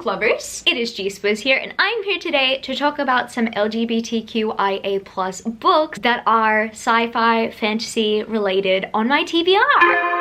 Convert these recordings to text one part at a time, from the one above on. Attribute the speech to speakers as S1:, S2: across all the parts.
S1: lovers, it is G-Swizz here, and I'm here today to talk about some LGBTQIA+ books that are sci-fi fantasy related on my TBR.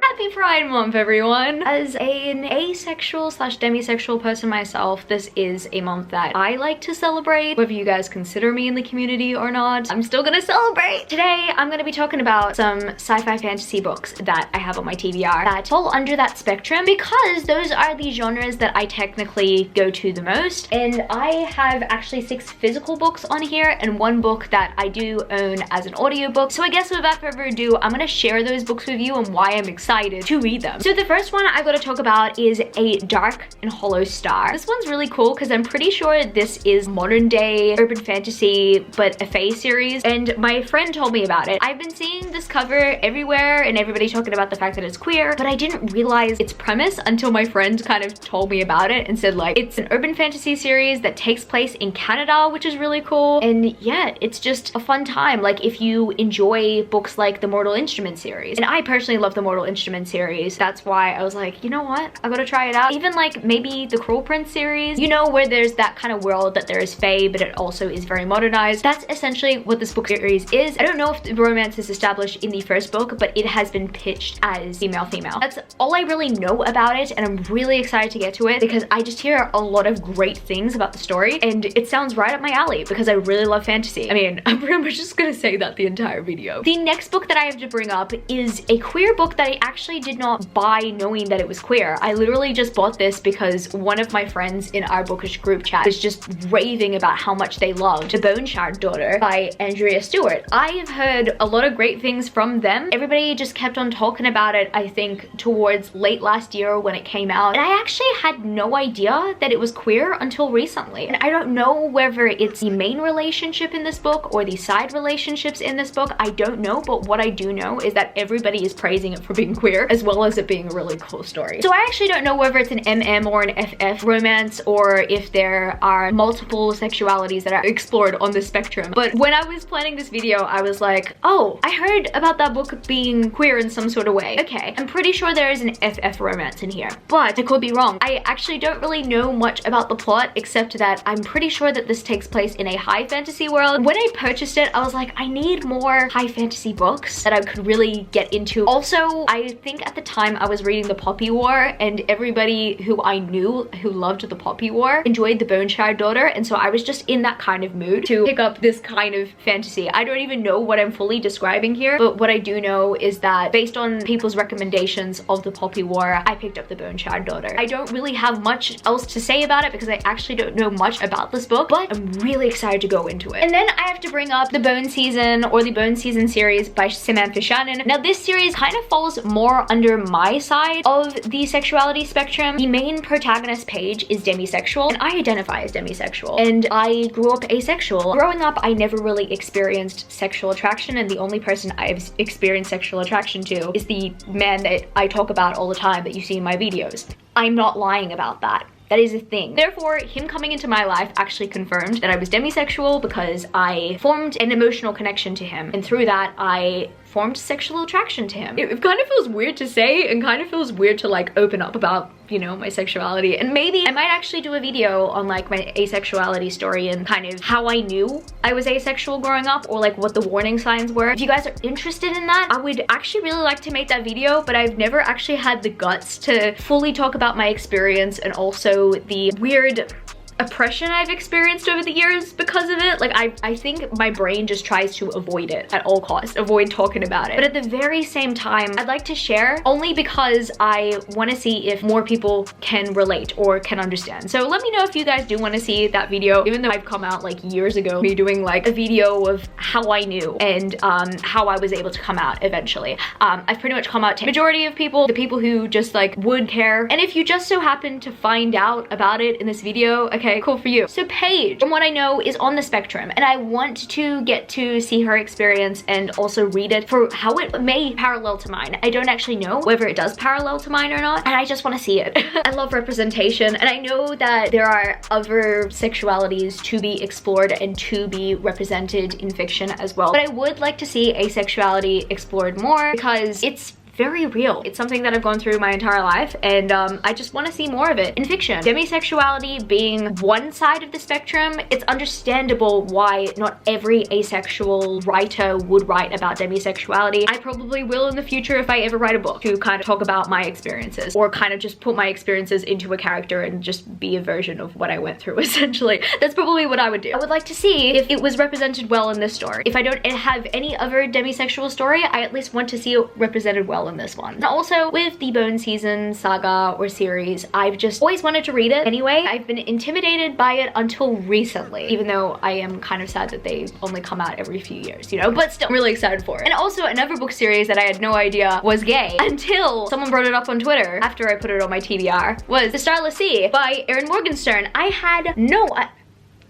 S1: Happy Pride Month, everyone! As an asexual slash demisexual person myself, this is a month that I like to celebrate. Whether you guys consider me in the community or not, I'm still gonna celebrate! Today, I'm gonna be talking about some sci-fi fantasy books that I have on my TBR that fall under that spectrum because those are the genres that I technically go to the most. And I have actually 6 physical books on here and 1 book that I do own as an audiobook. So I guess without further ado, I'm gonna share those books with you and why I'm excited to read them. So the first one I've got to talk about is A Dark and Hollow Star. This one's really cool because I'm pretty sure this is modern day urban fantasy but a fae series, and my friend told me about it. I've been seeing this cover everywhere and everybody talking about the fact that it's queer, but I didn't realize its premise until my friend kind of told me about it and said like it's an urban fantasy series that takes place in Canada, which is really cool. And yeah, it's just a fun time, like if you enjoy books like the Mortal Instruments series. And I personally love the Mortal Instruments series. That's why I was like, you know what, I gotta try it out. Even like maybe the Cruel Prince series, you know, where there's that kind of world that there is fae but it also is very modernized. That's essentially what this book series is. I don't know if the romance is established in the first book, but it has been pitched as female-female. That's all I really know about it, and I'm really excited to get to it because I just hear a lot of great things about the story and it sounds right up my alley because I really love fantasy. I mean, I'm pretty much just gonna say that the entire video. The next book that I have to bring up is a queer book that I actually did not buy knowing that it was queer. I literally just bought this because one of my friends in our bookish group chat was just raving about how much they loved The Bone Shard Daughter by Andrea Stewart. I've heard a lot of great things from them. Everybody just kept on talking about it, I think, towards late last year when it came out. And I actually had no idea that it was queer until recently. And I don't know whether it's the main relationship in this book or the side relationships in this book. I don't know, but what I do know is that everybody is praising it for being queer as well as it being a really cool story. So I actually don't know whether it's an MM or an FF romance or if there are multiple sexualities that are explored on the spectrum. But when I was planning this video, I was like, oh, I heard about that book being queer in some sort of way. Okay, I'm pretty sure there is an FF romance in here, but I could be wrong. I actually don't really know much about the plot except that I'm pretty sure that this takes place in a high fantasy world. When I purchased it, I was like, I need more high fantasy books that I could really get into. Also, I think at the time I was reading the Poppy War and everybody who I knew who loved the Poppy War enjoyed the Bone Shard Daughter, and so I was just in that kind of mood to pick up this kind of fantasy. I don't even know what I'm fully describing here, but what I do know is that based on people's recommendations of the Poppy War, I picked up the Bone Shard Daughter. I don't really have much else to say about it because I actually don't know much about this book, but I'm really excited to go into it. And then I have to bring up the Bone Season or the Bone Season series by Samantha Shannon. Now this series kind of falls more under my side of the sexuality spectrum. The main protagonist, Paige, is demisexual and I identify as demisexual, and I grew up asexual. Growing up, I never really experienced sexual attraction, and the only person I've experienced sexual attraction to is the man that I talk about all the time that you see in my videos. I'm not lying about that. That is a thing. Therefore, him coming into my life actually confirmed that I was demisexual because I formed an emotional connection to him, and through that I formed sexual attraction to him. It kind of feels weird to say and kind of feels weird to like open up about, you know, my sexuality, and maybe I might actually do a video on like my asexuality story and kind of how I knew I was asexual growing up, or like what the warning signs were. If you guys are interested in that, I would actually really like to make that video, but I've never actually had the guts to fully talk about my experience and also the weird oppression I've experienced over the years because of it. Like I think my brain just tries to avoid it at all costs, avoid talking about it. But at the very same time, I'd like to share only because I want to see if more people can relate or can understand. So let me know if you guys do want to see that video, even though I've come out like years ago, me doing like a video of how I knew and how I was able to come out eventually. I've pretty much come out to the majority of people, the people who just like would care. And if you just so happen to find out about it in this video, okay, Okay, cool for you. So Paige, from what I know, is on the spectrum, and I want to get to see her experience and also read it for how it may parallel to mine. I don't actually know whether it does parallel to mine or not, and I just want to see it. I love representation, and I know that there are other sexualities to be explored and to be represented in fiction as well, but I would like to see asexuality explored more because it's very real. It's something that I've gone through my entire life, and I just want to see more of it in fiction. Demisexuality being one side of the spectrum, it's understandable why not every asexual writer would write about demisexuality. I probably will in the future if I ever write a book to kind of talk about my experiences, or kind of just put my experiences into a character and just be a version of what I went through, essentially. That's probably what I would do. I would like to see if it was represented well in this story. If I don't have any other demisexual story, I at least want to see it represented well in this one. And also with the Bone Season saga or series, I've just always wanted to read it anyway. I've been intimidated by it until recently, even though I am kind of sad that they only come out every few years, you know, but still I'm really excited for it. And also another book series that I had no idea was gay until someone brought it up on Twitter after I put it on my TBR was The Starless Sea by Erin Morgenstern. I had no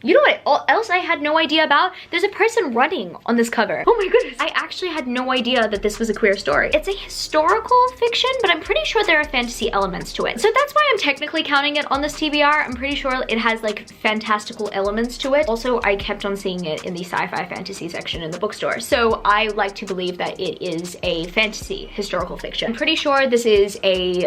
S1: you know what else I had no idea about? There's a person running on this cover. Oh my goodness. I actually had no idea that this was a queer story. It's a historical fiction, but I'm pretty sure there are fantasy elements to it. So that's why I'm technically counting it on this TBR. I'm pretty sure it has like fantastical elements to it. Also, I kept on seeing it in the sci-fi fantasy section in the bookstore. So I like to believe that it is a fantasy historical fiction. I'm pretty sure this is a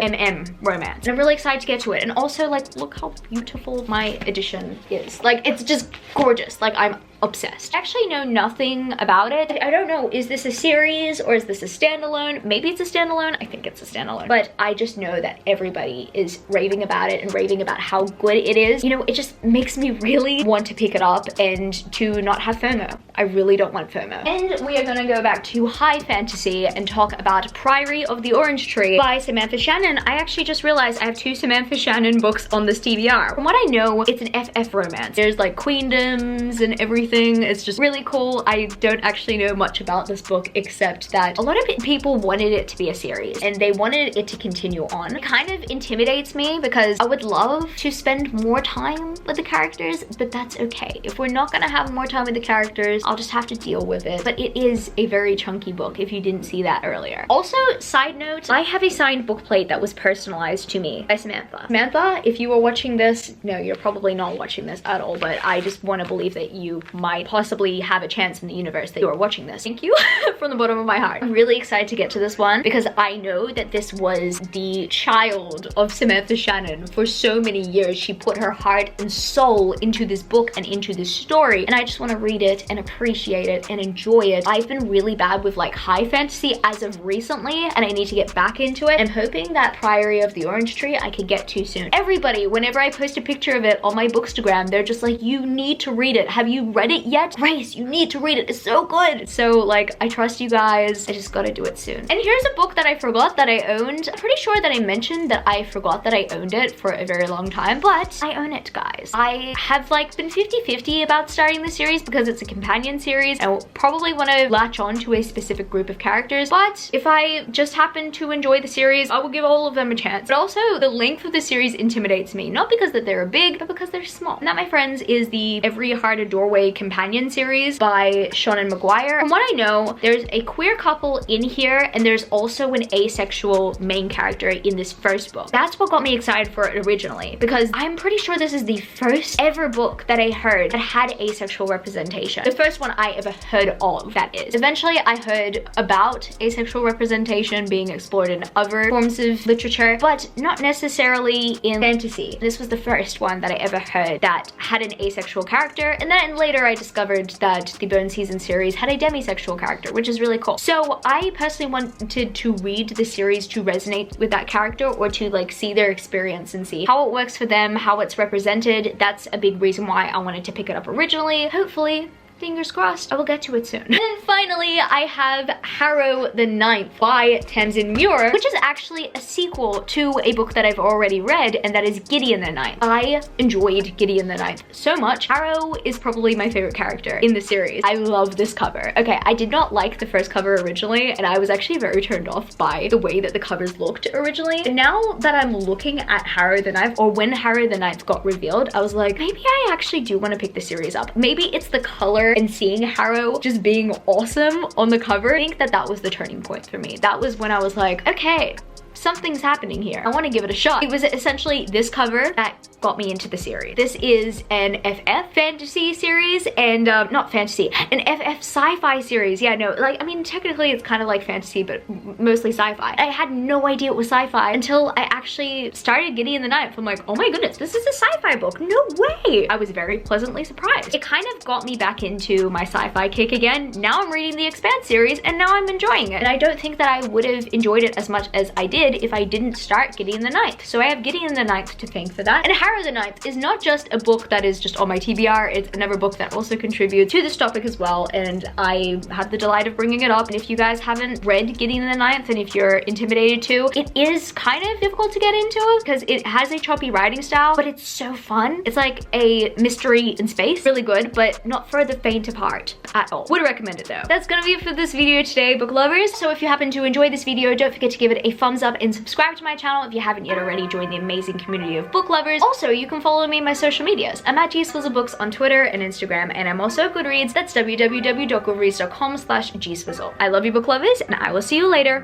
S1: romance. And I'm really excited to get to it. And also, like, look how beautiful my edition is. Like, it's just gorgeous. Like, I'm obsessed. I actually know nothing about it. I don't know, is this a series or is this a standalone? Maybe it's a standalone. I think it's a standalone. But I just know that everybody is raving about it and raving about how good it is. You know, it just makes me really want to pick it up and to not have FOMO. I really don't want FOMO. And we are gonna go back to high fantasy and talk about Priory of the Orange Tree by Samantha Shannon. I actually just realized I have 2 Samantha Shannon books on this TBR. From what I know, it's an FF romance. There's like queendoms and everything. It's just really cool. I don't actually know much about this book except that a lot of people wanted it to be a series and they wanted it to continue on. It kind of intimidates me because I would love to spend more time with the characters, but that's okay. If we're not gonna have more time with the characters, I'll just have to deal with it. But it is a very chunky book if you didn't see that earlier. Also, side note, I have a signed book plate that was personalized to me by Samantha. Samantha, if you are watching this, no, you're probably not watching this at all, but I just want to believe that you might possibly have a chance in the universe that you are watching this. Thank you from the bottom of my heart. I'm really excited to get to this one because I know that this was the child of Samantha Shannon for so many years. She put her heart and soul into this book and into this story, and I just want to read it and appreciate it and enjoy it. I've been really bad with like high fantasy as of recently, and I need to get back into it. I'm hoping that Priory of the Orange Tree I could get to soon. Everybody, whenever I post a picture of it on my Bookstagram, they're just like, you need to read it. Have you read it yet? Grace, you need to read it. It's so good. So like, I trust you guys. I just gotta do it soon. And here's a book that I forgot that I owned. I'm pretty sure that I mentioned that I forgot that I owned it for a very long time, but I own it, guys. I have like been 50-50 about starting the series because it's a companion series. I will probably want to latch on to a specific group of characters, but if I just happen to enjoy the series, I will give all of them a chance. But also, the length of the series intimidates me, not because that they're big, but because they're small. And that, my friends, is the Every Heart a Doorway companion series by Seanan McGuire. From what I know, there's a queer couple in here, and there's also an asexual main character in this first book. That's what got me excited for it originally, because I'm pretty sure this is the first ever book that I heard that had asexual representation. The first one I ever heard of, that is. Eventually, I heard about asexual representation being explored in other forms of literature, but not necessarily in fantasy. This was the first one that I ever heard that had an asexual character, and then later I discovered that the Bone Season series had a demisexual character, which is really cool. So I personally wanted to read the series to resonate with that character, or to like see their experience and see how it works for them, how it's represented. That's a big reason why I wanted to pick it up originally. Hopefully, fingers crossed, I will get to it soon. And finally, I have Harrow the Ninth by Tamsin Muir, which is actually a sequel to a book that I've already read, and that is Gideon the Ninth. I enjoyed Gideon the Ninth so much. Harrow is probably my favorite character in the series. I love this cover. Okay, I did not like the first cover originally, and I was actually very turned off by the way that the covers looked originally. And now that I'm looking at Harrow the Ninth, or when Harrow the Ninth got revealed, I was like, maybe I actually do want to pick the series up. Maybe it's the color and seeing Harrow just being awesome on the cover. I think that that was the turning point for me. That was when I was like, okay, something's happening here. I want to give it a shot. It was essentially this cover that got me into the series. This is an FF fantasy series and not fantasy, an FF sci-fi series. Yeah, no, like, I mean, technically it's kind of like fantasy, but mostly sci-fi. I had no idea it was sci-fi until I actually started Gideon the Ninth. I'm like, oh my goodness, this is a sci-fi book. No way. I was very pleasantly surprised. It kind of got me back into my sci-fi kick again. Now I'm reading the Expanse series and now I'm enjoying it. And I don't think that I would have enjoyed it as much as I did if I didn't start Gideon the Ninth. So I have Gideon the Ninth to thank for that. And Harrow the Ninth is not just a book that is just on my TBR, it's another book that also contributes to this topic as well, and I had the delight of bringing it up. And if you guys haven't read Gideon the Ninth, and if you're intimidated to, it is kind of difficult to get into because it has a choppy writing style, but it's so fun. It's like a mystery in space. Really good, but not for the faint of heart at all. Would recommend it though. That's gonna be it for this video today, book lovers. So if you happen to enjoy this video, don't forget to give it a thumbs up and subscribe to my channel if you haven't yet already. Join the amazing community of book lovers. Also, you can follow me on my social medias. I'm at gswizzlebooks on Twitter and Instagram, and I'm also at Goodreads. That's www.goodreads.com/gswizzle. I love you, book lovers, and I will see you later.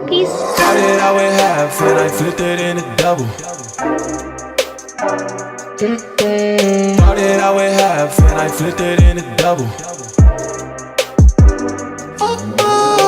S1: Peace.
S2: Started out with half and I flipped it into double. Started out with half and I flipped it into double.